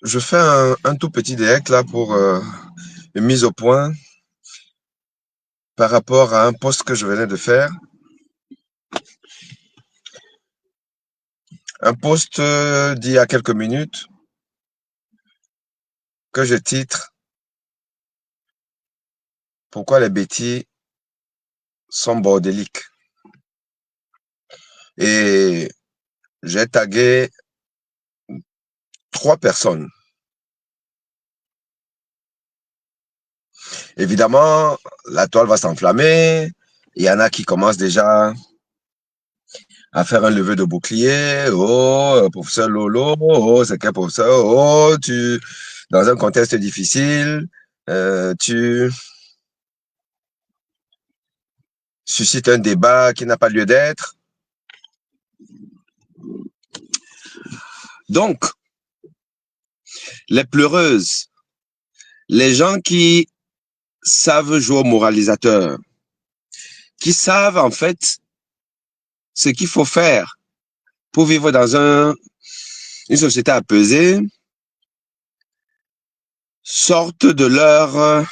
Je fais un tout petit direct là pour une mise au point par rapport à un post que je venais de faire. Un post d'il y a quelques minutes que je titre Pourquoi les bêtis sont bordéliques. Et j'ai tagué 3 personnes. Évidemment, la toile va s'enflammer. Il y en a qui commencent déjà à faire un lever de bouclier. Oh, professeur Lolo, oh, c'est quel professeur? Oh, dans un contexte difficile, tu suscites un débat qui n'a pas lieu d'être. Donc, les pleureuses, les gens qui savent jouer au moralisateur, qui savent en fait ce qu'il faut faire pour vivre dans une société apaisée, sortent de leur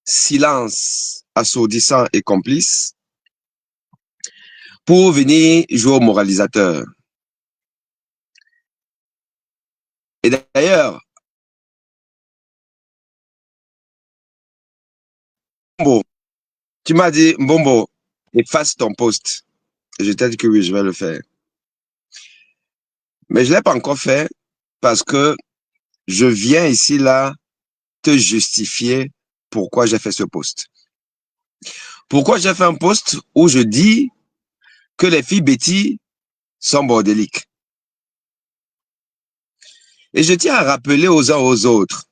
silence assourdissant et complice pour venir jouer au moralisateur. Et d'ailleurs, Mbombo, tu m'as dit, Mbombo, efface ton post. Et je t'ai dit que oui, je vais le faire. Mais je ne l'ai pas encore fait parce que je viens ici, là, te justifier pourquoi j'ai fait ce post. Pourquoi j'ai fait un post où je dis que les filles Betty sont bordéliques. Et je tiens à rappeler aux uns aux autres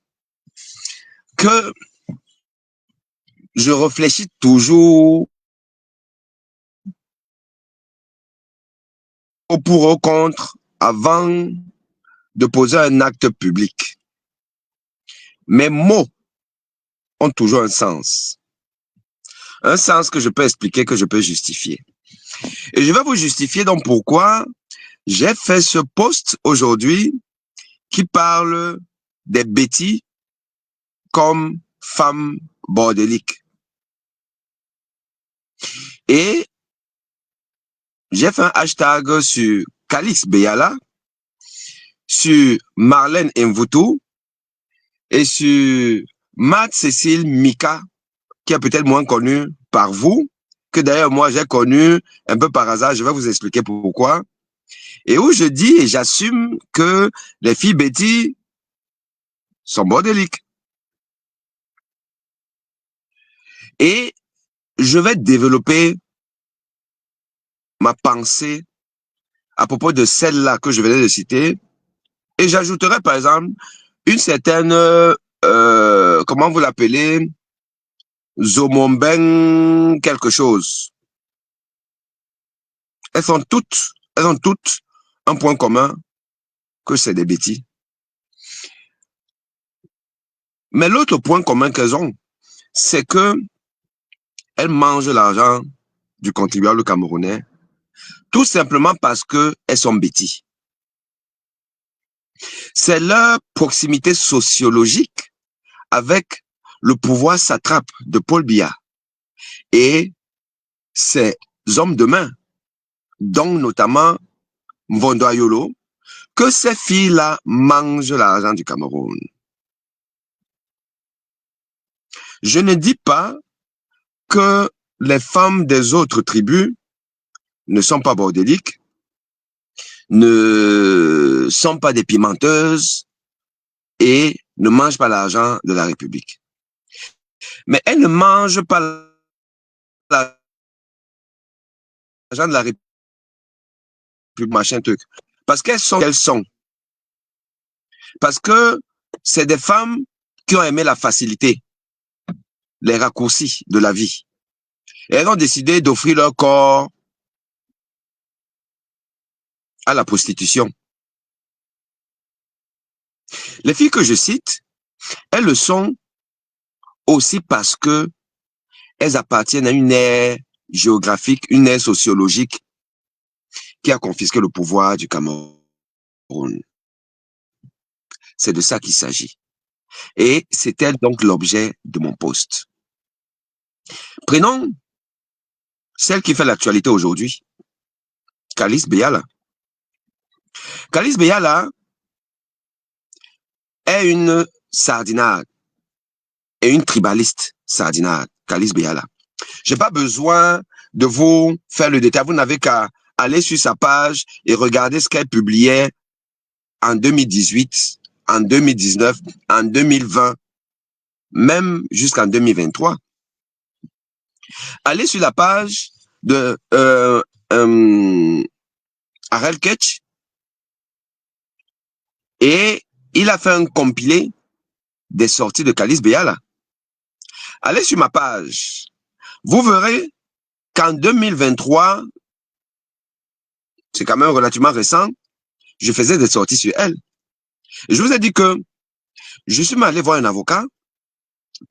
que je réfléchis toujours au pour ou contre avant de poser un acte public. Mes mots ont toujours un sens. Un sens que je peux expliquer, que je peux justifier. Et je vais vous justifier donc pourquoi j'ai fait ce post aujourd'hui qui parle des Betty comme femmes bordéliques. Et j'ai fait un hashtag sur Calix Beyala, sur Marlène Mvutu et sur Matt Cécile Mika, qui est peut-être moins connue par vous, que d'ailleurs moi j'ai connu un peu par hasard, je vais vous expliquer pourquoi. Et où je dis et j'assume que les filles Betty sont bordéliques. Et je vais développer ma pensée à propos de celle-là que je venais de citer. Et j'ajouterai par exemple une certaine, comment vous l'appelez, Zomomben quelque chose. Elles ont toutes un point commun, que c'est des bêtises. Mais l'autre point commun qu'elles ont, c'est que elles mangent l'argent du contribuable camerounais, tout simplement parce qu'elles sont bêtises. C'est leur proximité sociologique avec le pouvoir satrape de Paul Biya et ses hommes de main, dont notamment Mvondo Ayolo, que ces filles-là mangent l'argent du Cameroun. Je ne dis pas que les femmes des autres tribus ne sont pas bordéliques, ne sont pas des pimenteuses et ne mangent pas l'argent de la République. Mais elles ne mangent pas l'argent de la République, machin truc, parce qu'elles sont qu'elles sont. Parce que c'est des femmes qui ont aimé la facilité, les raccourcis de la vie. Et elles ont décidé d'offrir leur corps à la prostitution. Les filles que je cite, elles le sont aussi parce que elles appartiennent à une ère géographique, une ère sociologique qui a confisqué le pouvoir du Cameroun. C'est de ça qu'il s'agit. Et c'était donc l'objet de mon post. Prenons celle qui fait l'actualité aujourd'hui, Kalice Beyala. Kalice Beyala est une sardinade et une tribaliste sardinade, Kalice Beyala. Je n'ai pas besoin de vous faire le détail. Vous n'avez qu'à aller sur sa page et regarder ce qu'elle publiait en 2018, en 2019, en 2020, même jusqu'en 2023. Allez sur la page de Harel Ketch et il a fait un compilé des sorties de Kalice Beyala. Allez sur ma page. Vous verrez qu'en 2023, c'est quand même relativement récent, je faisais des sorties sur elle. Et je vous ai dit que je suis allé voir un avocat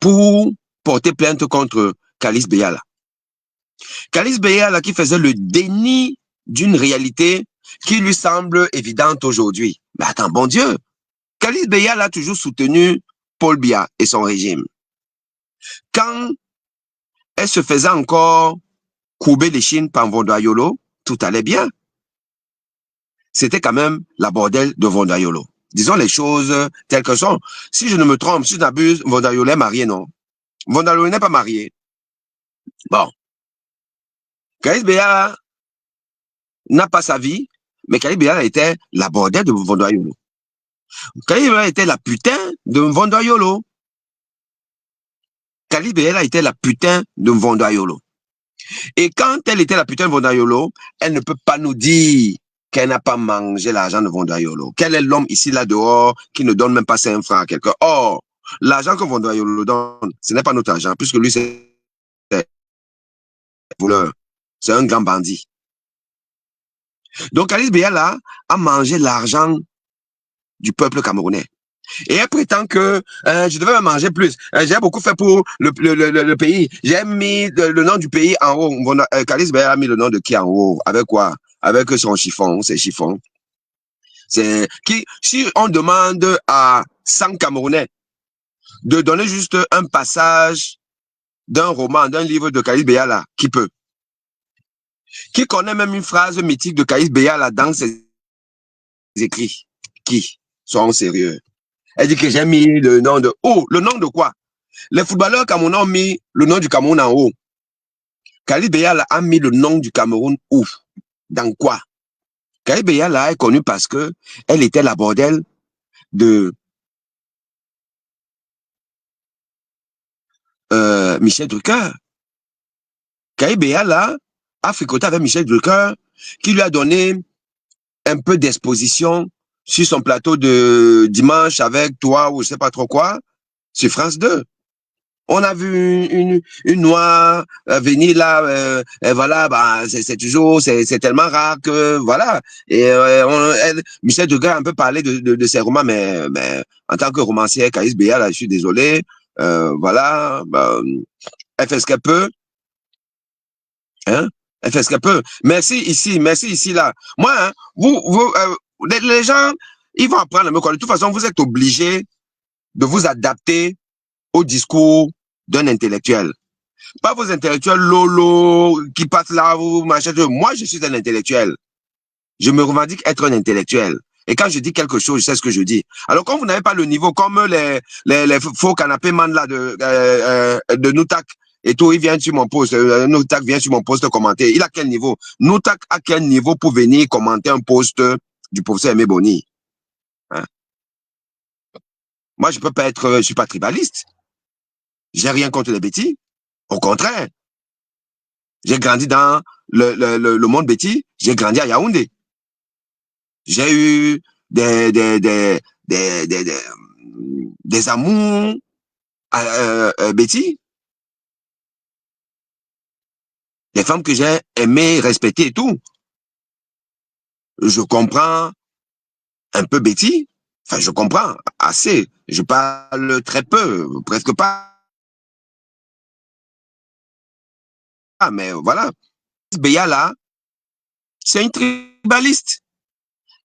pour porter plainte contre Kalice Beyala. Kalice Beyala qui faisait le déni d'une réalité qui lui semble évidente aujourd'hui. Mais attends, bon Dieu, Kalice Beyala a toujours soutenu Paul Biya et son régime. Quand elle se faisait encore courber les chines par Vondoayolo, tout allait bien. C'était quand même la bordelle de Vondoayolo. Disons les choses telles que sont. Si je ne me trompe, si je n'abuse, Vondoayolo est marié, non? Vondoayolo n'est pas marié. Bon. Kalice Beyala n'a pas sa vie, mais Kalice Beyala était la bordelle de Vondoayolo. Kalice Beyala était la putain de Vondoayolo. Kalice Beyala était la putain de Vondoayolo. Et quand elle était la putain de Vondoayolo, elle ne peut pas nous dire qu'elle n'a pas mangé l'argent de Vondoayolo. Quel est l'homme ici, là, dehors, qui ne donne même pas 5 francs à quelqu'un? Or, l'argent que Vondoayolo donne, ce n'est pas notre argent, puisque lui, c'est voleur. C'est un grand bandit. Donc, Kalice Beyala a mangé l'argent du peuple camerounais. Et elle prétend que je devais manger plus. J'ai beaucoup fait pour le pays. J'ai mis le nom du pays en haut. Kalice Beyala a mis le nom de qui en haut? Avec quoi? Avec son chiffon, ses chiffons. C'est qui, si on demande à 100 Camerounais de donner juste un passage d'un roman, d'un livre de Kalice Beyala, qui peut? Qui connaît même une phrase mythique de Kalice Beyala dans ses écrits? Qui? Soyons sérieux. Elle dit que j'ai mis le nom de... Oh, le nom de quoi? Les footballeurs camerounais ont mis le nom du Cameroun en haut. Kalice Beyala a mis le nom du Cameroun où? Dans quoi? Kalice Beyala est connue parce que elle était la bordelle de Michel Drucker. Kalice Beyala a fricoté avec Michel Drucker qui lui a donné un peu d'exposition sur son plateau de dimanche avec toi ou je sais pas trop quoi, sur France 2. On a vu une noire venir là, et voilà, bah, c'est toujours, c'est tellement rare que, voilà. Et Michel Drucker a un peu parlé de ses romans, mais en tant que romancière, Kalice Beyala, je suis désolé, voilà, bah, elle fait ce qu'elle peut, hein, elle fait ce qu'elle peut. Merci ici, là. Moi, hein, les gens, ils vont apprendre à me connaître. De toute façon, vous êtes obligés de vous adapter au discours d'un intellectuel. Pas vos intellectuels lolo qui passent là, vous machin. Moi, je suis un intellectuel. Je me revendique être un intellectuel. Et quand je dis quelque chose, je sais ce que je dis. Alors, quand vous n'avez pas le niveau, comme les faux canapés man là de Noutak et tout, il vient sur mon poste, Noutak vient sur mon poste commenter. Il a quel niveau? Noutak a quel niveau pour venir commenter un poste du professeur Aimé Boni? Hein? Moi, je suis pas tribaliste. J'ai rien contre les bêtis. Au contraire. J'ai grandi dans le monde bêtis. J'ai grandi à Yaoundé. J'ai eu des amours bêtis. Des femmes que j'ai aimées, respectées et tout. Je comprends un peu bêtis. Enfin, je comprends assez. Je parle très peu, presque pas. Mais voilà. Beyala, c'est une tribaliste.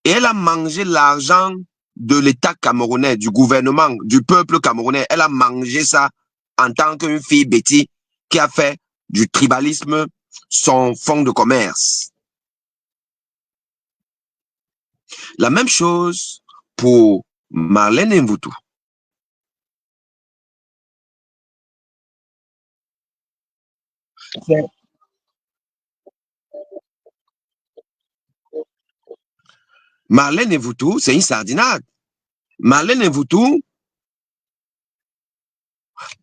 Et elle a mangé l'argent de l'État camerounais, du gouvernement, du peuple camerounais. Elle a mangé ça en tant qu'une fille Betty qui a fait du tribalisme son fonds de commerce. La même chose pour Marlène Mvutu. Marlène Mvutu, c'est une sardinade. Marlène Mvutu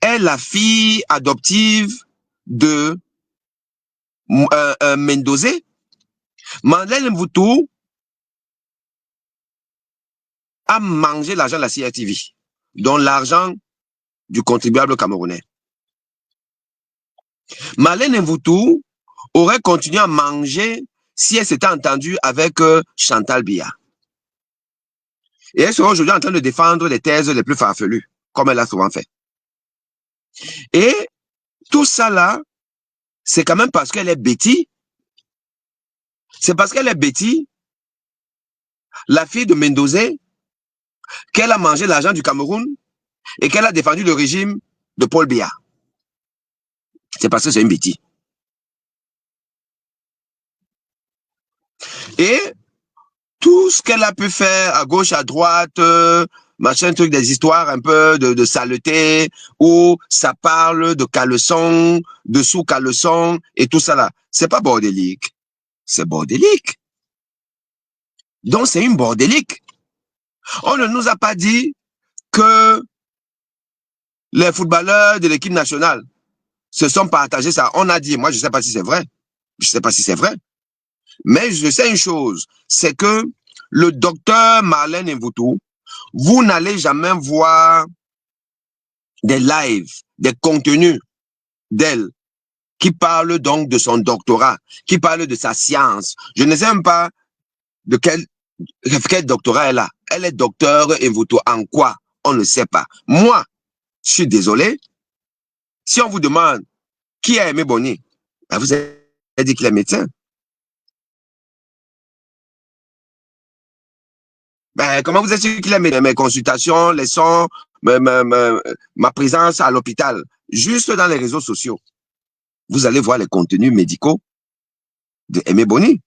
est la fille adoptive de Mendozé. Marlène Mvutu a mangé l'argent de la CRTV, dont l'argent du contribuable camerounais. Marlène Mvutu aurait continué à manger si elle s'était entendue avec Chantal Biya. Et elle serait aujourd'hui en train de défendre les thèses les plus farfelues, comme elle a souvent fait. Et tout ça là, c'est quand même parce qu'elle est Betty. C'est parce qu'elle est Betty, la fille de Mendozé, qu'elle a mangé l'argent du Cameroun et qu'elle a défendu le régime de Paul Biya. C'est parce que c'est une Betty. Et tout ce qu'elle a pu faire à gauche, à droite, machin truc, des histoires un peu de saleté, où ça parle de caleçon, de sous-caleçon et tout ça là. C'est pas bordélique. C'est bordélique. Donc c'est une bordélique. On ne nous a pas dit que les footballeurs de l'équipe nationale se sont partagés ça. On a dit, moi je sais pas si c'est vrai. Je sais pas si c'est vrai. Mais je sais une chose, c'est que le docteur Marlène Mvutu, vous n'allez jamais voir des lives, des contenus d'elle qui parlent donc de son doctorat, qui parlent de sa science. Je ne sais même pas de quel doctorat elle a. Elle est docteur Mvutu en quoi? On ne sait pas. Moi, je suis désolé. Si on vous demande qui a aimé Boni, ben vous avez dit qu'il est médecin. Ben, comment vous êtes sûr qu'il a mes consultations, les sons, ma présence à l'hôpital, juste dans les réseaux sociaux? Vous allez voir les contenus médicaux de Aimé Boni.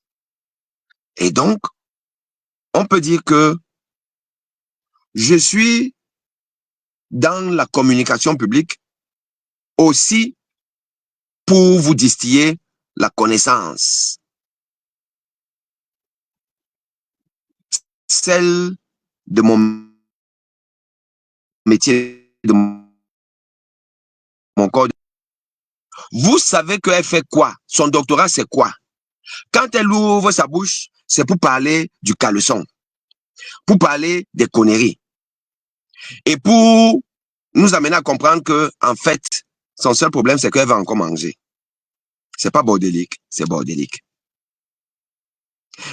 Et donc, on peut dire que je suis dans la communication publique aussi pour vous distiller la connaissance, celle de mon métier, de mon corps. Vous savez qu'elle fait quoi? Son doctorat, c'est quoi? Quand elle ouvre sa bouche, c'est pour parler du caleçon, pour parler des conneries et pour nous amener à comprendre que, en fait, son seul problème, c'est qu'elle va encore manger. C'est pas bordélique, c'est bordélique.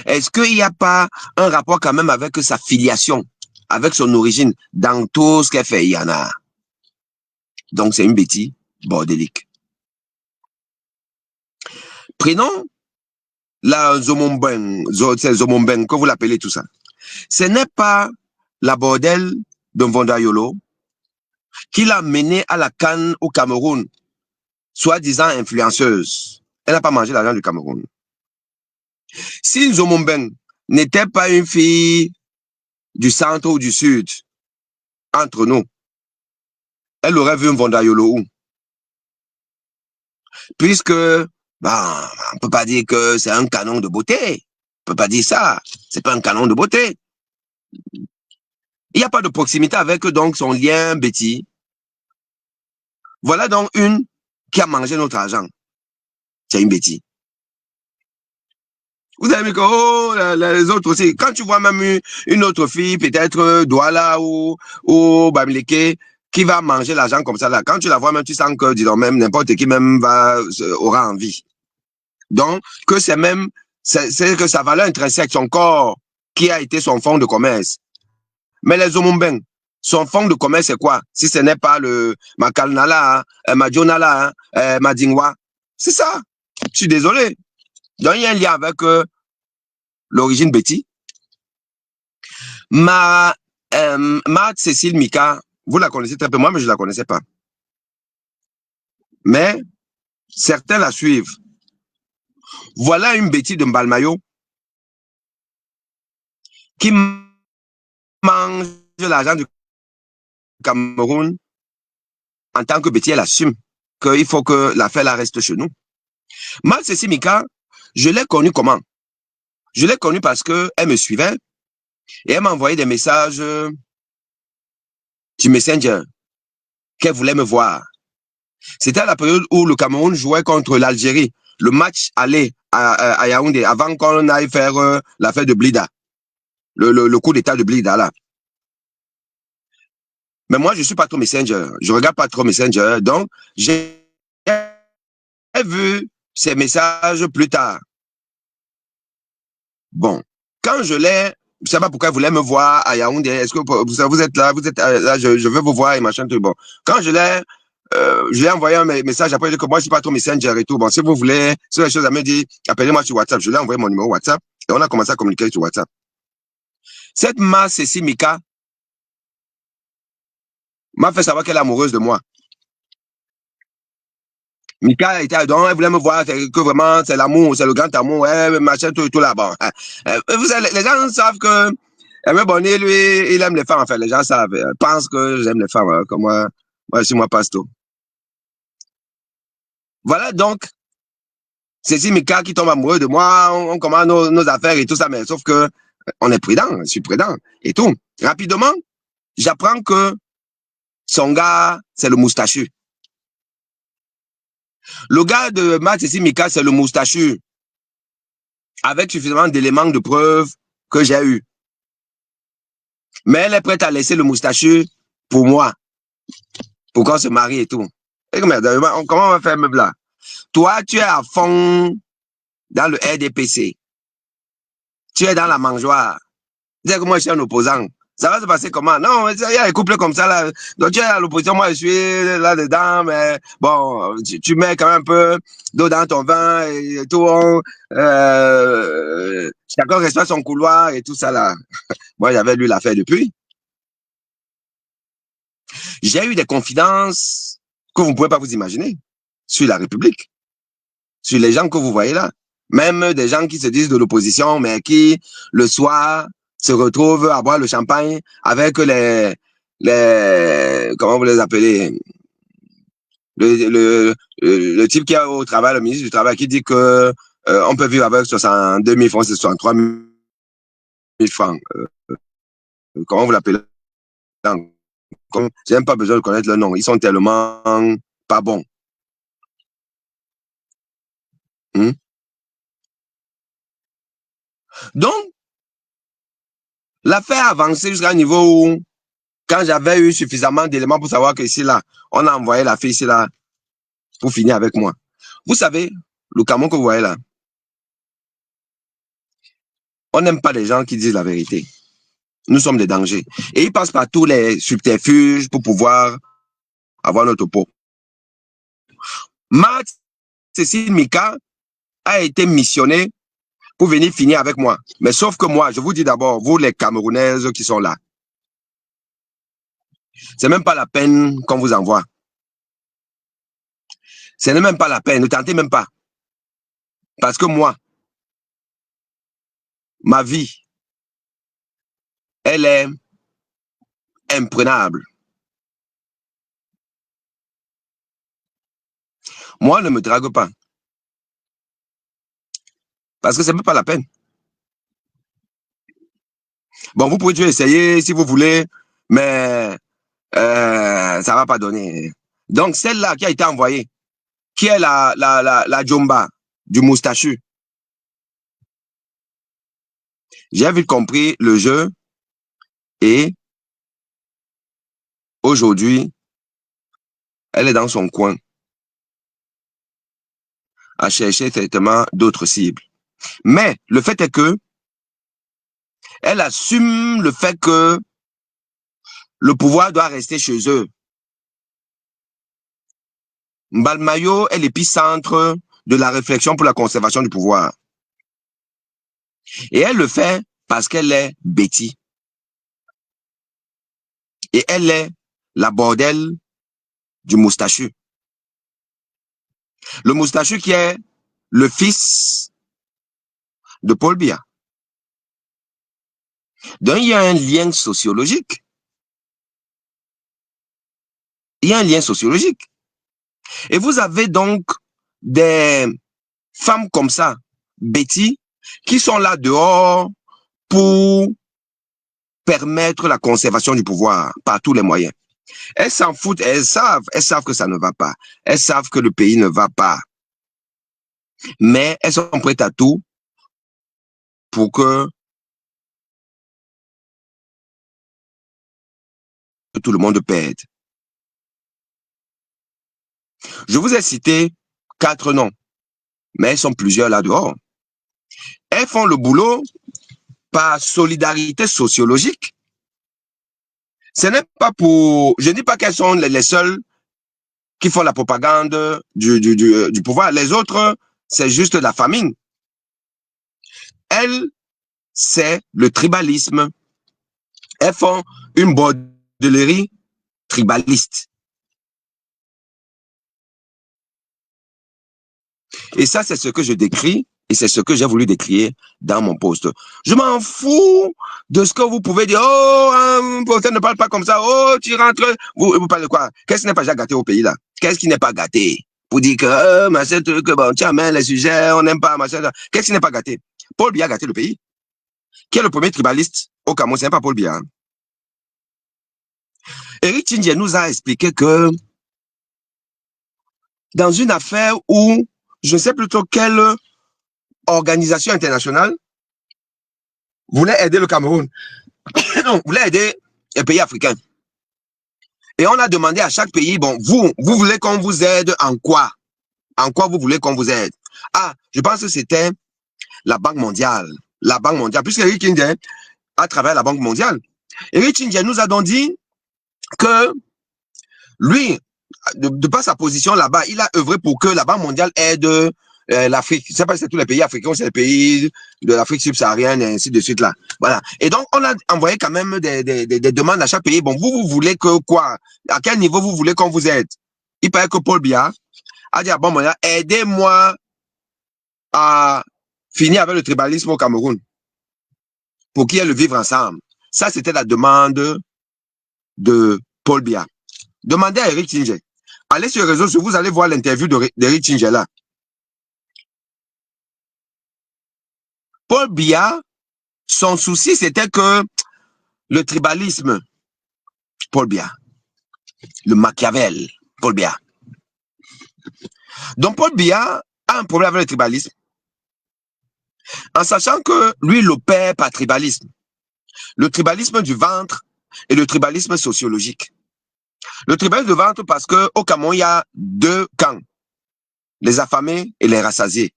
Est-ce qu'il n'y a pas un rapport quand même avec sa filiation, avec son origine, dans tout ce qu'elle fait? Il y en a. Donc, c'est une bêtise bordélique. Prenons la Zomombeng, que vous l'appelez tout ça. Ce n'est pas la bordelle de Vondayolo qui l'a menée à la CAN au Cameroun, soi-disant influenceuse. Elle n'a pas mangé l'argent du Cameroun. Si Zomombeng n'était pas une fille du centre ou du sud, entre nous, elle aurait vu un Vondayolo où? Puisque, ben, on ne peut pas dire que c'est un canon de beauté. On ne peut pas dire ça. C'est pas un canon de beauté. Il n'y a pas de proximité avec donc son lien Betty. Voilà donc une qui a mangé notre argent. C'est une Betty. Vous avez vu que oh, les autres aussi. Quand tu vois même une autre fille, peut-être Douala ou Bamileke, qui va manger l'argent comme ça, là, quand tu la vois même, tu sens que, disons même, n'importe qui même aura envie. Donc, que c'est même, c'est que sa valeur intrinsèque, son corps, qui a été son fonds de commerce. Mais les Omumbeng, son fonds de commerce, c'est quoi? Si ce n'est pas le Makalnala, Madjonala, Madingwa. C'est ça. Je suis désolé. Donc, il y a un lien avec l'origine Betty. Marthe Cécile Mika, vous la connaissez très peu, moi, mais je ne la connaissais pas. Mais certains la suivent. Voilà une bêtise de Mbalmayo qui mange l'argent du Cameroun en tant que bêtise, elle assume qu'il faut que l'affaire la reste chez nous. Marthe Cécile Mika, je l'ai connue comment? Je l'ai connue parce qu'elle me suivait et elle m'a envoyé des messages sur Messenger qu'elle voulait me voir. C'était à la période où le Cameroun jouait contre l'Algérie. Le match allait à Yaoundé avant qu'on aille faire l'affaire de Blida. Le coup d'état de Blida, là. Mais moi, je ne suis pas trop Messenger. Je ne regarde pas trop Messenger. Donc, j'ai vu ces messages plus tard. Bon, quand je l'ai, je ne sais pas pourquoi vous voulez me voir à Yaoundé. Est-ce que vous êtes là, je veux vous voir et machin tout. Bon, quand je l'ai envoyé un message après que moi je suis pas trop Messenger et tout. Bon, si vous voulez, si les choses à me dire, appelez-moi sur WhatsApp. Je lui ai envoyé mon numéro WhatsApp et on a commencé à communiquer sur WhatsApp. Cette Cécile Mika m'a fait savoir qu'elle est amoureuse de moi. Mika était donc elle voulait me voir, que vraiment c'est l'amour, c'est le grand amour, machin tout là-bas. Vous savez, les gens savent que Aimé Bonny, lui, il aime les femmes, en fait. Les gens savent, pensent que j'aime les femmes, hein, comme moi je suis moi pasto. Voilà donc, c'est si Mika qui tombe amoureux de moi, on commence nos affaires et tout ça, mais sauf que on est prudent, je suis prudent et tout. Rapidement, j'apprends que son gars, c'est le moustachu. Le gars de Matt et Mika, c'est le moustachu. Avec suffisamment d'éléments de preuve que j'ai eu. Mais elle est prête à laisser le moustachu pour moi, pour qu'on se marie et tout. Et comment on va faire meuf là? Toi, tu es à fond dans le RDPC. Tu es dans la mangeoire. Tu sais que moi, je suis un opposant. Ça va se passer comment? Non, il y a des couples comme ça, là. Donc, tu es à l'opposition, moi, je suis là-dedans, mais bon, tu mets quand même un peu d'eau dans ton vin et tout. Chacun reçoit son couloir et tout ça, là. Moi, j'avais lu l'affaire depuis. J'ai eu des confidences que vous ne pouvez pas vous imaginer sur la République, sur les gens que vous voyez là. Même des gens qui se disent de l'opposition, mais qui, le soir, se retrouvent à boire le champagne avec comment vous les appelez, le type qui est au travail, le ministre du Travail, qui dit que on peut vivre avec 62 000 francs, c'est 63 000 francs. Comment vous l'appelez? J'ai même pas besoin de connaître le nom. Ils sont tellement pas bons. Hmm? Donc, l'affaire a avancé jusqu'à un niveau où, quand j'avais eu suffisamment d'éléments pour savoir que ici, là, on a envoyé la fille ici, là, pour finir avec moi. Vous savez, le Cameroun que vous voyez là, on n'aime pas les gens qui disent la vérité. Nous sommes des dangers. Et ils passent par tous les subterfuges pour pouvoir avoir notre peau. Marthe Cécile Mika a été missionnée pour venir finir avec moi. Mais sauf que moi, je vous dis d'abord, vous les Camerounaises qui sont là, c'est même pas la peine qu'on vous envoie. Ce n'est même pas la peine, ne tentez même pas. Parce que moi, ma vie, elle est imprenable. Moi, ne me drague pas. Parce que ce n'est pas la peine. Bon, vous pouvez toujours essayer si vous voulez, mais ça ne va pas donner. Donc, celle-là qui a été envoyée, qui est la Jomba du moustachu, j'ai vite compris le jeu et aujourd'hui, elle est dans son coin à chercher certainement d'autres cibles. Mais le fait est que elle assume le fait que le pouvoir doit rester chez eux. Mbalmayo est l'épicentre de la réflexion pour la conservation du pouvoir. Et elle le fait parce qu'elle est bêtise. Et elle est la bordelle du moustachu. Le moustachu qui est le fils de Paul Biya. Donc, il y a un lien sociologique. Il y a un lien sociologique. Et vous avez donc des femmes comme ça, Betty, qui sont là dehors pour permettre la conservation du pouvoir par tous les moyens. Elles s'en foutent, elles savent que ça ne va pas. Elles savent que le pays ne va pas. Mais elles sont prêtes à tout pour que tout le monde perde. Je vous ai cité 4 noms, mais elles sont plusieurs là dehors. Elles font le boulot par solidarité sociologique. Ce n'est pas pour... Je ne dis pas qu'elles sont les seules qui font la propagande du pouvoir. Les autres, c'est juste la famine. Elles, c'est le tribalisme. Elles font une bordellerie tribaliste. Et ça, c'est ce que je décris et c'est ce que j'ai voulu décrire dans mon post. Je m'en fous de ce que vous pouvez dire. Oh, un ne parle pas comme ça. Oh, tu rentres. Vous parlez de quoi? Qu'est-ce qui n'est pas déjà gâté au pays là? Qu'est-ce qui n'est pas gâté? Pour dire que, machin, truc, bon, tu amènes les sujets, on n'aime pas, machin. Qu'est-ce qui n'est pas gâté? Paul Biya a gâté le pays. Qui est le premier tribaliste au Cameroun? Ce n'est pas Paul Biya. Eric Tchindjé nous a expliqué que dans une affaire où je ne sais plutôt quelle organisation internationale voulait aider le Cameroun, non, voulait aider les pays africains. Et on a demandé à chaque pays, bon, vous voulez qu'on vous aide en quoi? En quoi vous voulez qu'on vous aide? Ah, je pense que c'était la Banque mondiale. La Banque mondiale, puisque Eric Tchindjé a travaillé à la Banque mondiale. Eric Tchindjé nous a donc dit que lui, de par sa position là-bas, il a œuvré pour que la Banque mondiale aide l'Afrique. Je ne sais pas si c'est tous les pays africains, c'est les pays de l'Afrique subsaharienne et ainsi de suite là. Voilà. Et donc, on a envoyé quand même des demandes à chaque pays. Bon, vous voulez que quoi? À quel niveau vous voulez qu'on vous aide? Il paraît que Paul Biya a dit à Banque mondiale, aidez-moi à finir avec le tribalisme au Cameroun pour qu'il y ait le vivre ensemble. Ça, c'était la demande de Paul Biya. Demandez à Eric Tchindjé. Allez sur les réseaux sociaux, vous allez voir l'interview d'Eric Tchindjé là. Paul Biya, son souci, c'était que le tribalisme, Paul Biya, le Machiavel, Paul Biya. Donc Paul Biya a un problème avec le tribalisme, en sachant que lui, il opère par tribalisme. Le tribalisme du ventre et le tribalisme sociologique. Le tribalisme du ventre parce qu'au Cameroun, il y a 2 camps, les affamés et les rassasiés.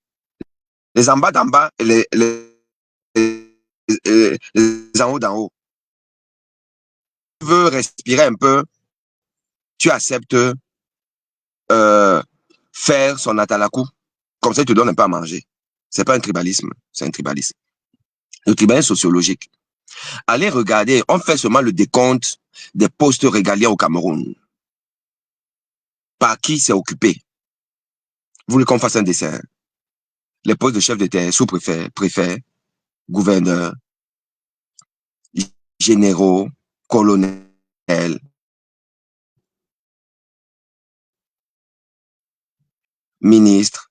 Les en bas d'en bas et les en haut d'en haut. Tu veux respirer un peu, tu acceptes faire son atalakou. Comme ça, il te donne un peu à manger. C'est pas un tribalisme, c'est un tribalisme. Le tribalisme sociologique. Allez regarder, on fait seulement le décompte des postes régaliens au Cameroun. Par qui c'est occupé? Vous voulez qu'on fasse un dessin? Les postes de chef d'État, sous-préfet, préfet, gouverneur, généraux, colonels, ministres.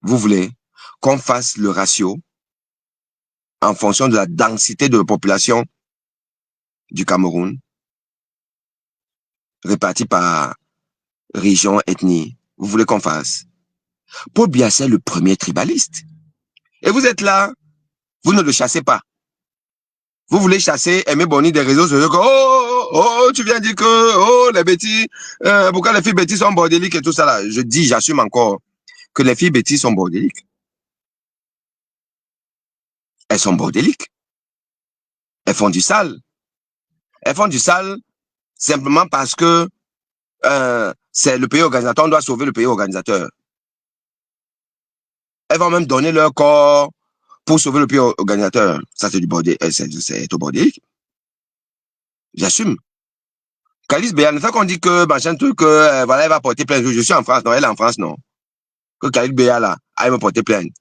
Vous voulez qu'on fasse le ratio en fonction de la densité de la population du Cameroun, répartie par région, ethnie. Vous voulez qu'on fasse? Paul Biya, c'est le premier tribaliste. Et vous êtes là, vous ne le chassez pas. Vous voulez chasser Aimé Boni des réseaux sociaux. Oh, tu viens dire que, oh, les bêtises, pourquoi les filles bêtises sont bordéliques et tout ça là. Je dis, j'assume encore que les filles bêtises sont bordéliques. Elles sont bordéliques. Elles font du sale. Elles font du sale simplement parce que c'est le pays organisateur, on doit sauver le pays organisateur. Elles vont même donner leur corps pour sauver le pays organisateur. Ça, c'est du bordel, c'est au bordélique. J'assume. Calice Béala, c'est qu'on dit que machin truc, voilà, elle va porter plainte. Je suis en France, non, elle est en France, non. Que Calice Béala aille me porter plainte.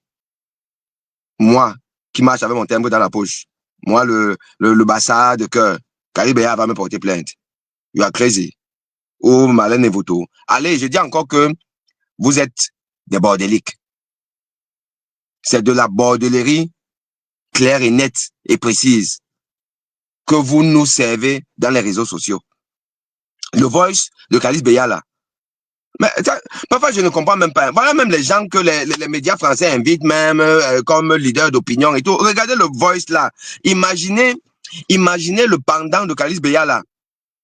Moi, qui marche avec mon timbre dans la poche. Moi, le bassa de cœur. Calice Béala va me porter plainte. You are crazy. Ou Marlène Evoto. Allez, je dis encore que vous êtes des bordéliques. C'est de la bordellerie claire et nette et précise que vous nous servez dans les réseaux sociaux. Le voice de Calice Béala. Mais parfois, je ne comprends même pas. Voilà même les gens que les médias français invitent même comme leader d'opinion et tout. Regardez le voice là. Imaginez le pendant de Calice Béala.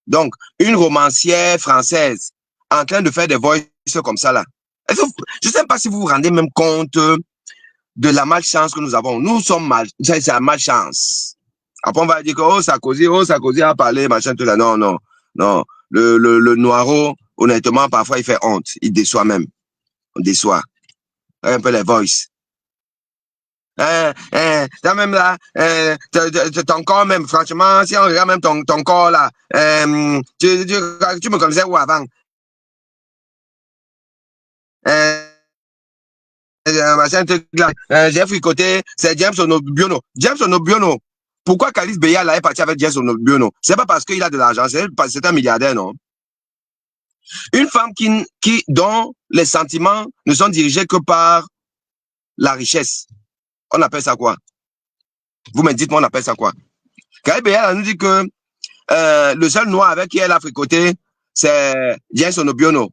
Donc, une romancière française en train de faire des voices comme ça là. Je ne sais pas si vous vous rendez même compte de la malchance que nous avons. Nous sommes mal, c'est la malchance. Après, on va dire que, Sarkozy a parlé, machin, tout là. Non, non, non. Le Noiro, honnêtement, parfois, il fait honte. Il déçoit même. On déçoit. Un peu les voices. T'as même là, ton corps même, franchement, si on regarde même ton corps là, tu me connaissais où avant? Machin truc là, j'ai fricoté, c'est James Onobiono. James Onobiono. Pourquoi Calice Béala est parti avec James Onobiono? C'est pas parce qu'il a de l'argent, c'est un milliardaire, non? Une femme dont les sentiments ne sont dirigés que par la richesse. On appelle ça quoi? Vous me dites, moi, on appelle ça quoi? Calice Béala nous dit que le seul noir avec qui elle a fricoté, c'est James Onobiono,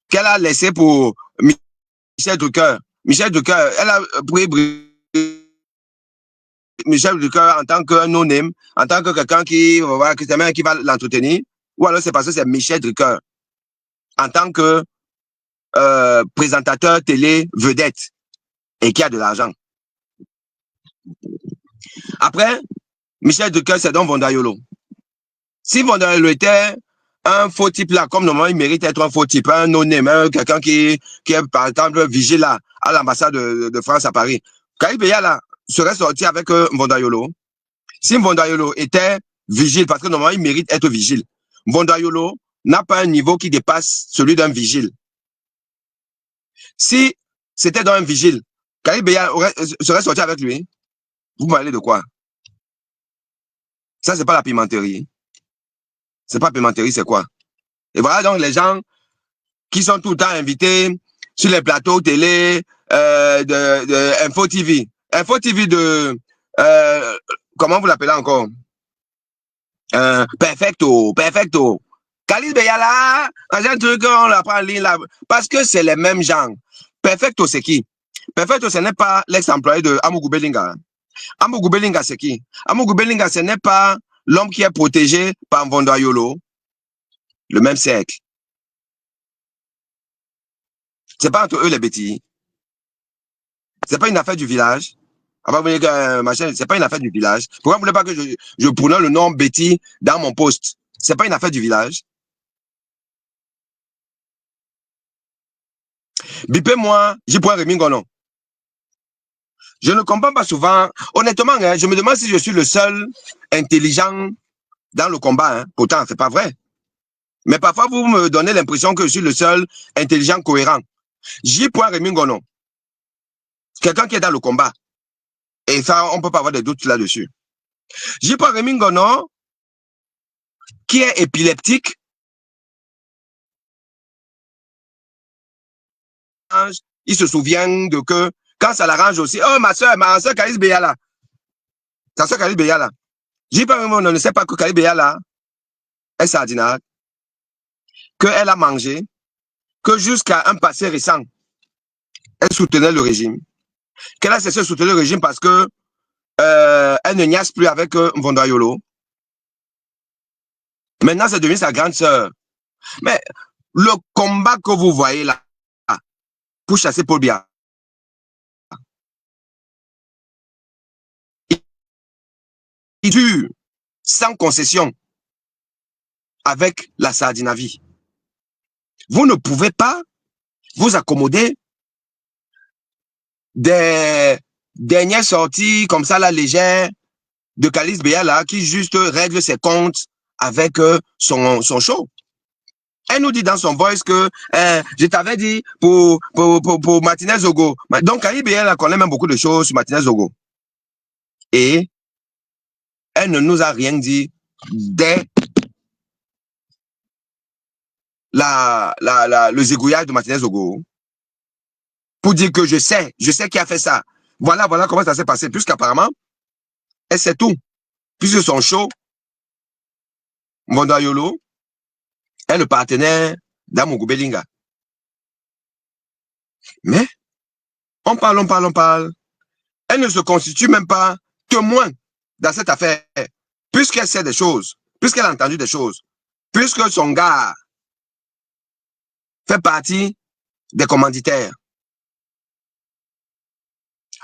qu'elle a laissé pour Michel Drucker. Michel Drucker, elle a pris Michel Drucker en tant qu'un no-name, en tant que quelqu'un qui va l'entretenir, ou alors c'est parce que c'est Michel Drucker en tant que présentateur télé vedette et qui a de l'argent. Après, Michel Drucker, c'est donc Vondayolo. Si Vondayolo était un faux type là, comme normalement il mérite d'être un faux type, un no-name, quelqu'un qui est par exemple vigile là, à l'ambassade de France à Paris, Calice Béala serait sorti avec Vondayolo. Si Vondayolo était vigile, parce que normalement il mérite d'être vigile, Vondayolo n'a pas un niveau qui dépasse celui d'un vigile. Si c'était dans un vigile, Calice Béala serait sorti avec lui. Vous parlez de quoi? Ça, c'est pas la pimenterie. C'est pas pimenterie, c'est quoi? Et voilà donc les gens qui sont tout le temps invités sur les plateaux télé de Info TV. Info TV de... comment vous l'appelez encore? Perfecto. Calice Béala, un truc, on l'apprend en ligne là, parce que c'est les mêmes gens. Perfecto, c'est qui? Perfecto, ce n'est pas l'ex-employé de Amougou Belinga. Amougou Belinga, c'est qui? Amougou Belinga, ce n'est pas l'homme qui est protégé par Vondayolo, le même cercle. C'est pas entre eux les bêtises. C'est pas une affaire du village. C'est pas une affaire du village. Pourquoi vous voulez pas que je prononce le nom Betty dans mon poste? C'est pas une affaire du village. Bipez-moi, j'y pourrais Rémi Gonon. Je ne comprends pas souvent. Honnêtement, hein, je me demande si je suis le seul intelligent dans le combat. Hein. Pourtant, c'est pas vrai. Mais parfois, vous me donnez l'impression que je suis le seul intelligent cohérent. J'y pourrais Rémi Gonon. Quelqu'un qui est dans le combat. Et ça, on peut pas avoir de doutes là-dessus. J'y pourrais Rémi Gonon, qui est épileptique. Il se souvient de que quand ça l'arrange aussi, oh ma soeur Calice Béala, ta soeur Calice Béala, j'ai pas on ne sait pas que Calice Béala est sardinade, qu'elle a mangé, que jusqu'à un passé récent, elle soutenait le régime, qu'elle a cessé de soutenir le régime parce que elle ne niaise plus avec Vondayolo. Maintenant, c'est devenu sa grande sœur. Mais le combat que vous voyez là, pour chasser Paul Biya, il dure sans concession avec la Sardinavie. Vous ne pouvez pas vous accommoder des dernières sorties comme ça, la légère, de Calice Béala qui juste règle ses comptes avec son show. Elle nous dit dans son voice que je t'avais dit pour Martinez Zogo. Donc, Caribe, elle connaît même beaucoup de choses sur Martinez Zogo. Et elle ne nous a rien dit dès le zigouillage de Martinez Zogo pour dire que je sais qui a fait ça. Voilà comment ça s'est passé. Puisqu'apparemment, elle sait tout. Puisque son show, Mondoyolo, est le partenaire d'Amougou Belinga. Mais, on parle. Elle ne se constitue même pas témoin dans cette affaire, puisqu'elle sait des choses, puisqu'elle a entendu des choses, puisque son gars fait partie des commanditaires.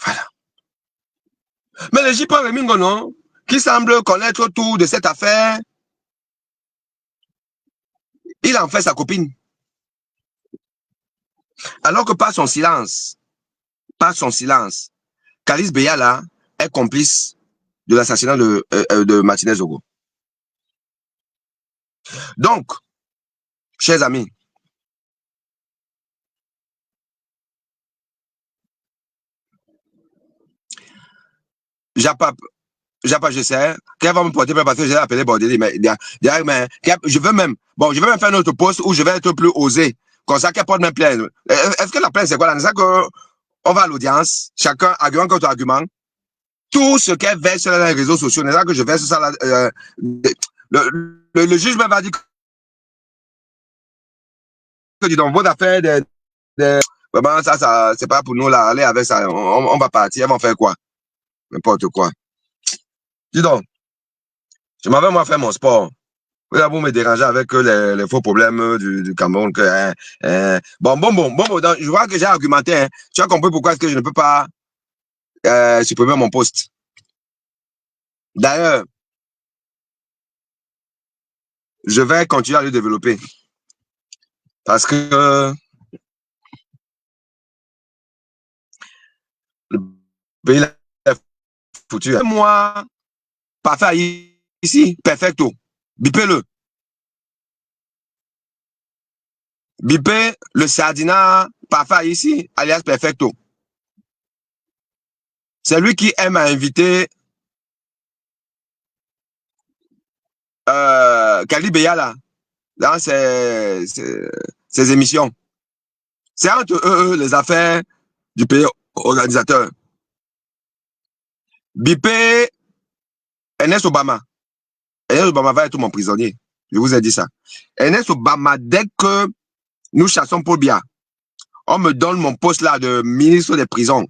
Voilà. Mais le J.P. Remingono, qui semble connaître tout de cette affaire, il en fait sa copine. Alors que par son silence, Kalis Beyala est complice de l'assassinat de Martinez Zogo. Donc, chers amis, Japap, je sais, qu'elle va me porter parce que j'ai appelé Bordeli, mais je veux même faire un autre poste où je vais être plus osé. Comme ça, qu'elle porte même plainte. Est-ce que la plainte, c'est quoi? C'est ça qu'on va à l'audience, chacun argument contre argument. Tout ce qu'elle verse sur les réseaux sociaux, c'est ça que je verse ça là. Le juge va dire que dis donc, vos affaires vraiment, ça, c'est pas pour nous là, aller avec ça. On va partir, elles vont faire quoi? N'importe quoi. Dis donc, je m'en vais moi faire mon sport. Vous me dérangez avec les faux problèmes du Cameroun. Bon, donc, je vois que j'ai argumenté. Hein. Tu as compris pourquoi est-ce que je ne peux pas supprimer mon poste. D'ailleurs, je vais continuer à le développer. Parce que le pays est foutu. Moi, parfait ici, perfecto. Bipez-le. Bipez le Sardina parfait ici, alias perfecto. C'est lui qui aime à inviter Kali Beyala dans ses émissions. C'est entre eux les affaires du pays organisateur. Bipé Ernest Obama. Ernest Obama va être mon prisonnier. Je vous ai dit ça. Ernest Obama, dès que nous chassons Paul Biya, on me donne mon poste là de ministre des prisons.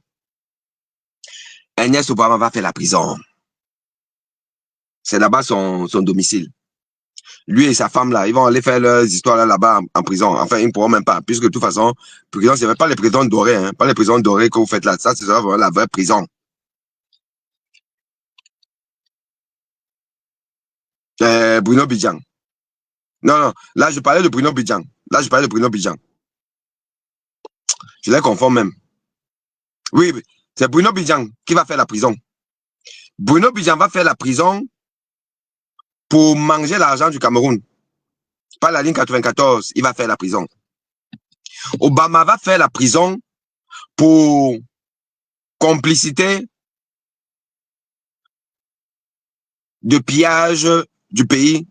Ernest Obama va faire la prison. C'est là-bas son domicile. Lui et sa femme là, ils vont aller faire leurs histoires là-bas en prison. Enfin, ils ne pourront même pas, puisque de toute façon, prison, c'est pas les prisons dorées, hein, pas les prisons dorées que vous faites là. Ça, c'est vraiment la vraie prison. Bruno Bidjan. Non, là, je parlais de Bruno Bidjan. Je les confonds même. Oui, c'est Bruno Bidjan qui va faire la prison. Bruno Bidjan va faire la prison pour manger l'argent du Cameroun. Pas la ligne 94, il va faire la prison. Obama va faire la prison pour complicité de pillage du pays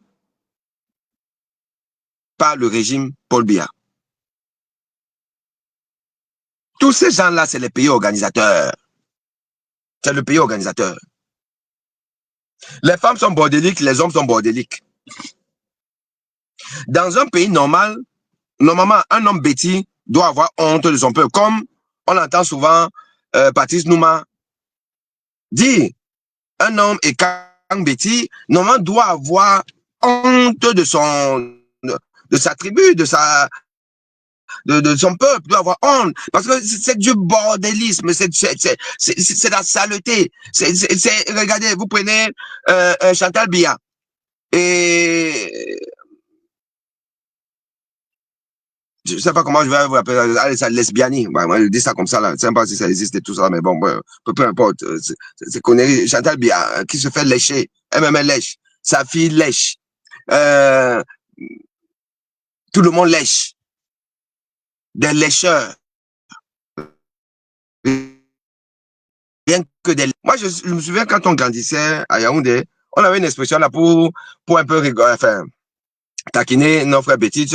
par le régime Paul Biya. Tous ces gens-là, c'est les pays organisateurs. C'est le pays organisateur. Les femmes sont bordéliques, les hommes sont bordéliques. Dans un pays normal, normalement, un homme bêtis doit avoir honte de son peuple. Comme on entend souvent Patrice Nouma dire, un homme et quand bêtis, normalement, doit avoir honte de sa tribu, de son peuple, doit avoir honte. Parce que c'est du bordélisme, c'est la saleté. Regardez, vous prenez Chantal Biya et je ne sais pas comment je vais vous appeler, allez, ça lesbianie. Ouais, moi, je dis ça comme ça, là. Je ne sais pas si ça existe et tout ça, mais bon, peu importe. C'est connerie. Chantal Biya, qui se fait lécher. Elle-même, elle lèche. Sa fille lèche. tout le monde lèche. Des lécheurs. Rien que des... Moi, je me souviens quand on grandissait à Yaoundé, on avait une expression là pour un peu rigoler, enfin, taquiner nos frères petits.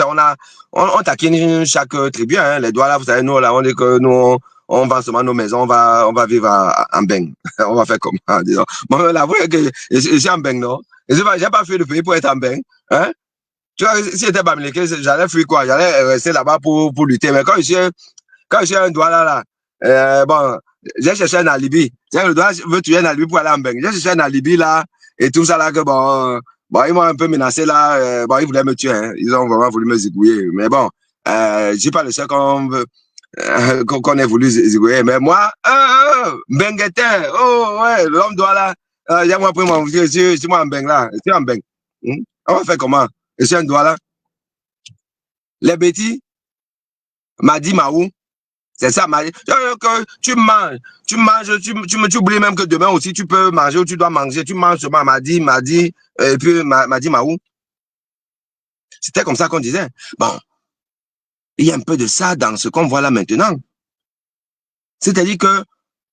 On taquine chaque tribu, hein. Les doigts là, vous savez, nous, là, on dit que nous, on vend seulement nos maisons, on va vivre en beng. On va faire comme ça, disons. Moi, la vraie que je suis en beng, non? J'ai pas fait le pays pour être en beng, hein? Tu vois, si j'étais Bamileke, j'allais fuir quoi? J'allais rester là-bas pour lutter. Mais quand j'ai un doigt là, bon, j'ai cherché un alibi. Le doigt veut tuer un alibi pour aller en beng. J'ai cherché un alibi là, et tout ça là, que bon, ils m'ont un peu menacé là, bon, ils voulaient me tuer, hein. Ils ont vraiment voulu me zigouiller. Mais bon, je suis pas le seul qu'on ait voulu zigouiller. Mais moi, benguetin, oh, ouais, l'homme doit là, j'ai moi pris mon, je suis moi en beng là, je suis en beng. On va faire comment? Je suis un doigt là. Les bêtis, m'a dit Maou. C'est ça, tu manges, tu oublies même que demain aussi tu peux manger ou tu dois manger, tu manges seulement et puis m'a dit Maou. C'était comme ça qu'on disait. Bon, il y a un peu de ça dans ce qu'on voit là maintenant. C'est-à-dire que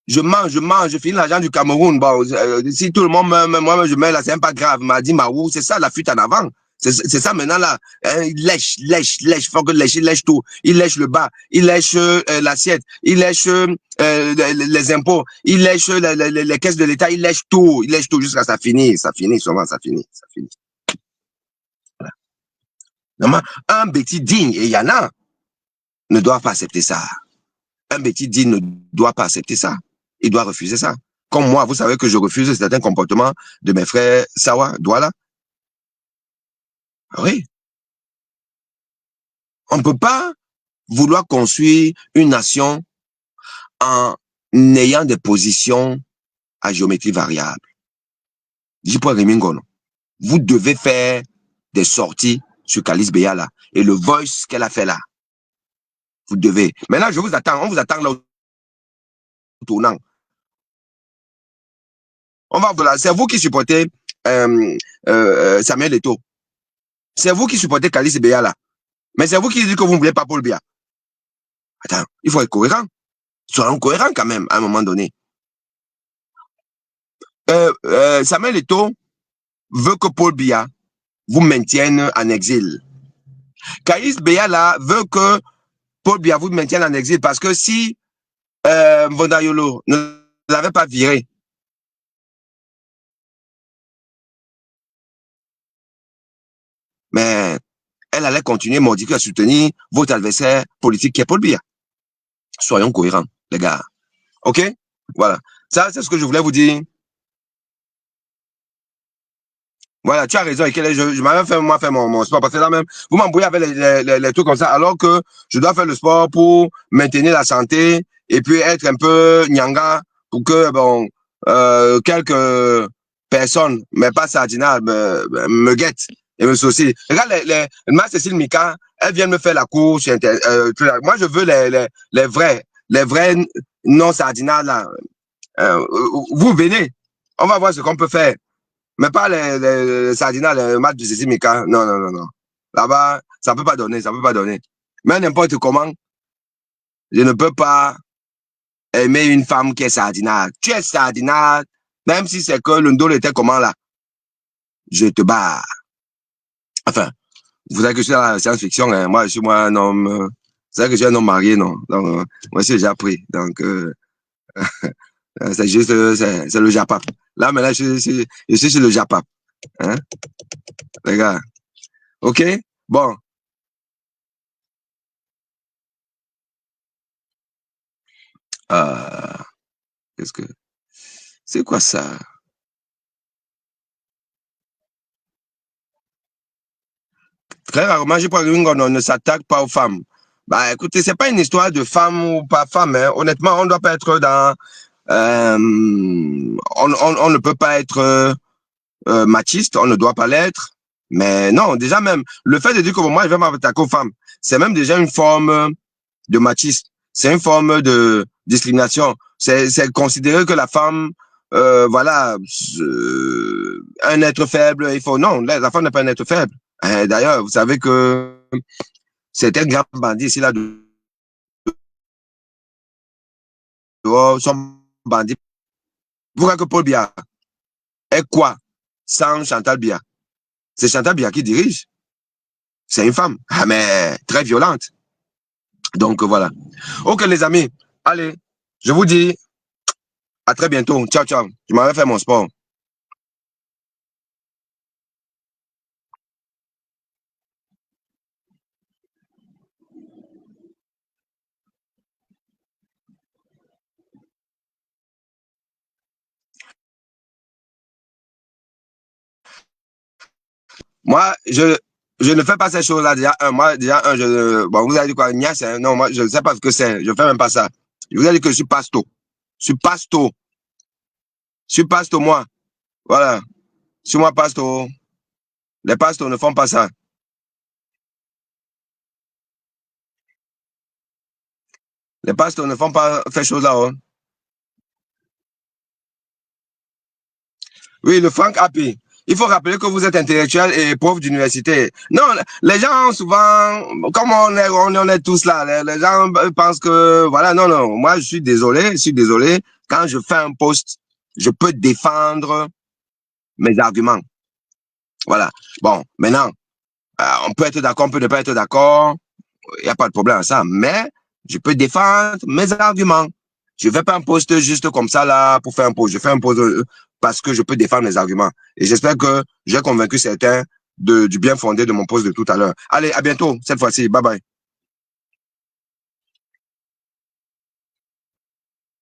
je mange, je finis l'argent du Cameroun. Bon, si tout le monde moi je mets là, c'est même pas grave. M'a dit Maou, c'est ça la fuite en avant. C'est ça maintenant là. Il lèche. Faut que il lèche tout. Il lèche le bas. Il lèche l'assiette. Il lèche les impôts. Il lèche les caisses de l'État. Il lèche tout. Il lèche tout jusqu'à ça finit. Ça finit. Voilà. Normalement, un bêtis digne, et il y en a, ne doit pas accepter ça. Un bêtis digne ne doit pas accepter ça. Il doit refuser ça. Comme moi, vous savez que je refuse certains comportements de mes frères Sawa, Douala. Oui. On ne peut pas vouloir construire une nation en ayant des positions à géométrie variable. Vous devez faire des sorties sur Calice Beyala et le voice qu'elle a fait là. Vous devez. Maintenant, je vous attends. On vous attend là au tournant. On va voilà. C'est vous qui supportez Samuel Eto'o. C'est vous qui supportez Calice Beyala. Mais c'est vous qui dites que vous ne voulez pas Paul Biya. Attends, il faut être cohérent. Soyons cohérents quand même, à un moment donné. Samuel Eto'o veut que Paul Biya vous maintienne en exil. Calice Beyala veut que Paul Biya vous maintienne en exil parce que si Mvondayolo ne l'avait pas viré, mais elle allait continuer à soutenir votre adversaire politique qui est Paul Biya. Soyons cohérents, les gars. OK? Voilà. Ça, c'est ce que je voulais vous dire. Voilà, tu as raison. Je m'avais fait, moi, faire mon sport. Parce que là même, vous m'embrouillez avec les trucs comme ça, alors que je dois faire le sport pour maintenir la santé et puis être un peu nyanga pour que, bon, quelques personnes, mais pas Sardina, me guettent et me saucissent. Regarde, ma Cécile Mika, elle vient me faire la course. Moi, je veux les vrais non-Sardina, là. Vous venez. On va voir ce qu'on peut faire. Mais pas les Sardina, les matchs de Cécile Mika. Non. Là-bas, ça peut pas donner. Mais n'importe comment, je ne peux pas aimer une femme qui est Sardina. Tu es Sardina, même si c'est que le ndolo était comment là. Je te bats. Enfin, vous savez que je suis dans la science-fiction, hein. Moi, je suis un homme, vous savez que je suis un homme marié, non? Donc, moi, je suis déjà pris. Donc, c'est juste, c'est le Japap. Là, maintenant, je suis sur le Japap. Hein? Les gars. OK? Bon. Qu'est-ce que... C'est quoi ça? Très rarement, je crois qu'on ne s'attaque pas aux femmes. Bah, écoutez, c'est pas une histoire de femme ou pas femme, hein. Honnêtement, on doit pas être dans... on ne peut pas être machiste, on ne doit pas l'être. Mais non, déjà même, le fait de dire que moi, je vais m'attaquer aux femmes, c'est même déjà une forme de machisme. C'est une forme de discrimination. C'est considérer que la femme voilà, un être faible, il faut... Non, la femme n'est pas un être faible. D'ailleurs, vous savez que certains grands bandits ici, là, dehors, sont bandits. Vous voyez que Paul Biya est quoi sans Chantal Biya? C'est Chantal Biya qui dirige. C'est une femme, mais très violente. Donc, voilà. Ok, les amis, allez, je vous dis à très bientôt. Ciao, ciao. Je m'en vais faire mon sport. Moi, je ne fais pas ces choses-là. Déjà, moi, déjà, bon, vous avez dit quoi? Nias, hein? Non, moi, je ne sais pas ce que c'est. Je ne fais même pas ça. Je vous ai dit que je suis pasto. Je suis pasto. Je suis pasto, moi. Voilà. Je suis moi pasto. Les pastos ne font pas ça. Les pastos ne font pas ces choses-là. Hein. Oui, le Frank Happy. Il faut rappeler que vous êtes intellectuel et prof d'université. Non, les gens souvent, comme on est tous là, les gens pensent que, voilà, non, non, moi je suis désolé. Quand je fais un post, je peux défendre mes arguments. Voilà. Bon, maintenant, on peut être d'accord, on peut ne pas être d'accord, il n'y a pas de problème à ça, mais je peux défendre mes arguments. Je ne fais pas un post juste comme ça là pour faire un post. Je fais un post parce que je peux défendre mes arguments. Et j'espère que j'ai convaincu certains du bien fondé de mon post de tout à l'heure. Allez, à bientôt cette fois-ci. Bye bye.